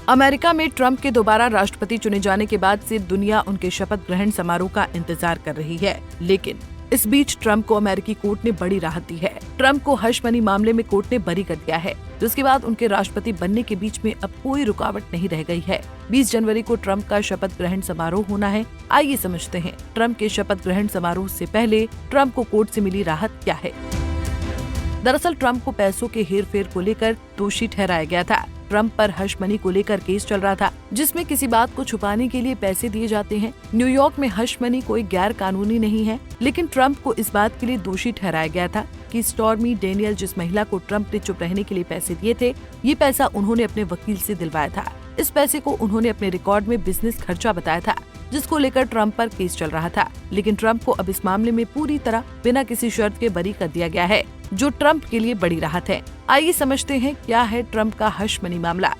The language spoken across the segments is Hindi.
अमेरिका में ट्रंप के दोबारा राष्ट्रपति चुने जाने के बाद से दुनिया उनके शपथ ग्रहण समारोह का इंतजार कर रही है, लेकिन इस बीच ट्रंप को अमेरिकी कोर्ट ने बड़ी राहत दी है। ट्रंप को हश मनी मामले में कोर्ट ने बरी कर दिया है, जिसके बाद उनके राष्ट्रपति बनने के बीच में अब कोई रुकावट नहीं रह गई है। 20 जनवरी को ट्रंप का शपथ ग्रहण समारोह होना है। आइए समझते हैं ट्रंप के शपथ ग्रहण समारोह से पहले ट्रंप को कोर्ट से मिली राहत क्या है। दरअसल ट्रंप को पैसों के हेरफेर को लेकर दोषी ठहराया गया था। ट्रंप पर हश मनी को लेकर केस चल रहा था, जिसमें किसी बात को छुपाने के लिए पैसे दिए जाते हैं। न्यूयॉर्क में हश मनी कोई गैर कानूनी नहीं है, लेकिन ट्रंप को इस बात के लिए दोषी ठहराया गया था कि स्टॉर्मी डेनियल, जिस महिला को ट्रंप ने चुप रहने के लिए पैसे दिए थे, ये पैसा उन्होंने अपने वकील से दिलवाया था। इस पैसे को उन्होंने अपने रिकॉर्ड में बिजनेस खर्चा बताया था, जिसको लेकर ट्रंप पर केस चल रहा था। लेकिन ट्रंप को अब इस मामले में पूरी तरह बिना किसी शर्त के बरी कर दिया गया है, जो ट्रंप के लिए बड़ी राहत है। आइए समझते हैं क्या है ट्रंप का हश मनी मामला।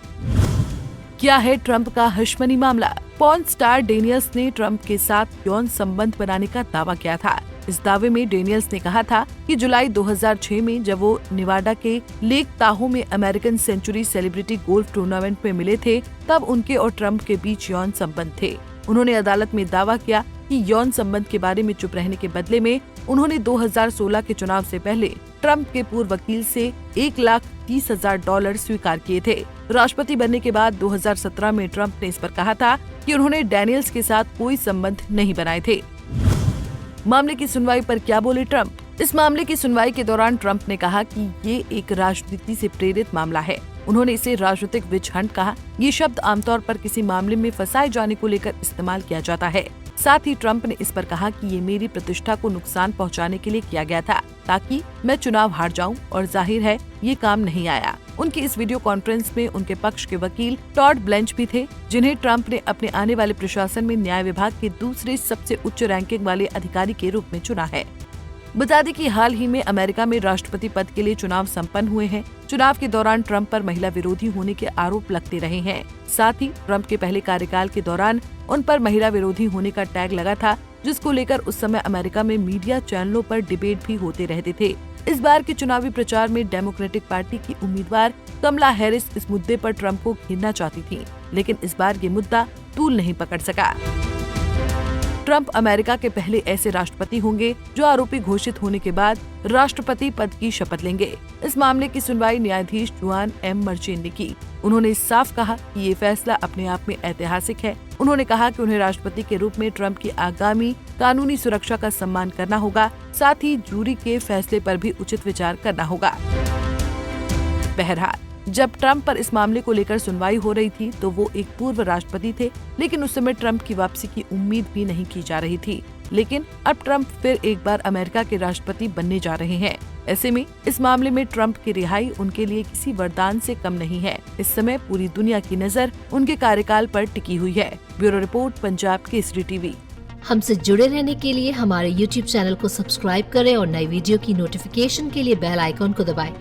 क्या है ट्रंप का हश मनी मामला? पॉर्न स्टार डेनियल्स ने ट्रंप के साथ यौन संबंध बनाने का दावा किया था। इस दावे में डेनियल्स ने कहा था कि जुलाई 2006 में जब वो निवाडा के लेक ताहो में American century celebrity golf tournament में मिले थे, तब उनके और ट्रंप के बीच यौन संबंध थे। उन्होंने अदालत में दावा किया कि यौन संबंध के बारे में चुप रहने के बदले में उन्होंने 2016 के चुनाव से पहले ट्रंप के पूर्व वकील से $1,30,000 स्वीकार किए थे। राष्ट्रपति बनने के बाद 2017 में ट्रंप ने इस पर कहा था कि उन्होंने डेनियल्स के साथ कोई संबंध नहीं बनाए थे। मामले की सुनवाई पर क्या बोले ट्रंप? इस मामले की सुनवाई के दौरान ट्रंप ने कहा कि ये एक राजनीति से प्रेरित मामला है। उन्होंने इसे राजनीतिक विच हंट कहा। ये शब्द आमतौर पर किसी मामले में फंसाए जाने को लेकर इस्तेमाल किया जाता है। साथ ही ट्रंप ने इस पर कहा कि ये मेरी प्रतिष्ठा को नुकसान पहुंचाने के लिए किया गया था, ताकि मैं चुनाव हार जाऊं, और जाहिर है ये काम नहीं आया। उनकी इस वीडियो कॉन्फ्रेंस में उनके पक्ष के वकील टॉड ब्लेंच भी थे, जिन्हें ट्रंप ने अपने आने वाले प्रशासन में न्याय विभाग के दूसरे सबसे उच्च रैंकिंग वाले अधिकारी के रूप में चुना है। बता दें कि हाल ही में अमेरिका में राष्ट्रपति पद के लिए चुनाव संपन्न हुए हैं। चुनाव के दौरान ट्रंप पर महिला विरोधी होने के आरोप लगते रहे हैं। साथ ही ट्रंप के पहले कार्यकाल के दौरान उन पर महिला विरोधी होने का टैग लगा था, जिसको लेकर उस समय अमेरिका में मीडिया चैनलों पर डिबेट भी होते रहते थे। इस बार के चुनावी प्रचार में डेमोक्रेटिक पार्टी की उम्मीदवार कमला हैरिस इस मुद्दे पर ट्रंप को घेरना चाहती थी, लेकिन इस बार ये मुद्दा तूल नहीं पकड़ सका। ट्रंप अमेरिका के पहले ऐसे राष्ट्रपति होंगे जो आरोपी घोषित होने के बाद राष्ट्रपति पद की शपथ लेंगे। इस मामले की सुनवाई न्यायाधीश जुआन एम मर्चेंट ने की। उन्होंने साफ कहा कि ये फैसला अपने आप में ऐतिहासिक है। उन्होंने कहा कि उन्हें राष्ट्रपति के रूप में ट्रंप की आगामी कानूनी सुरक्षा का सम्मान करना होगा, साथ ही जूरी के फैसले पर भी उचित विचार करना होगा। बहरहाल, जब ट्रंप पर इस मामले को लेकर सुनवाई हो रही थी तो वो एक पूर्व राष्ट्रपति थे, लेकिन उस समय ट्रंप की वापसी की उम्मीद भी नहीं की जा रही थी। लेकिन अब ट्रंप फिर एक बार अमेरिका के राष्ट्रपति बनने जा रहे हैं। ऐसे में इस मामले में ट्रंप की रिहाई उनके लिए किसी वरदान से कम नहीं है। इस समय पूरी दुनिया की नजर उनके कार्यकाल पर टिकी हुई है। Bureau report, Punjab Kesari TV. हमसे जुड़े रहने के लिए हमारे YouTube चैनल को सब्सक्राइब करें और नई वीडियो की नोटिफिकेशन के लिए बेल आइकॉन को दबाएं।